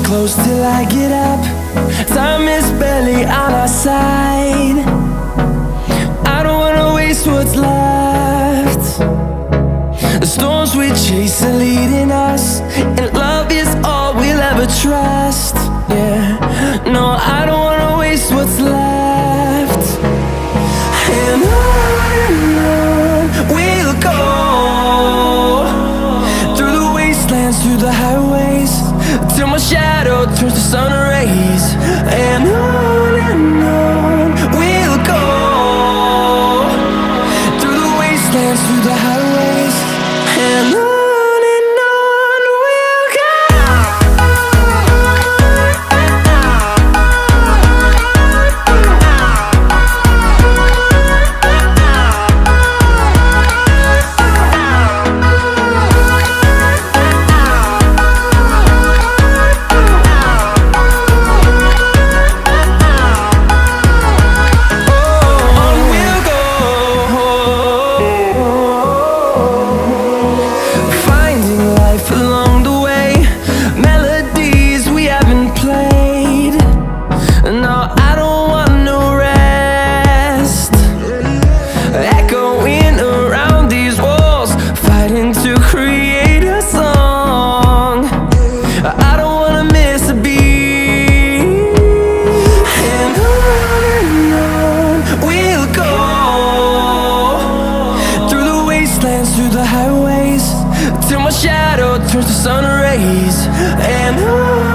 close till I get up. Time is barely on our side. I don't wanna waste what's left. The storms we chase are leading us, and love is all we'll ever trust. Yeah, no, I don't wanna waste what's left. And on we'll go, through the wastelands, through the highways, till my shadow turns to sun rays. And on we'll go, through the wastelands, through the highways, and on we'll go. Through the highways, till my shadow turns to sun rays. And on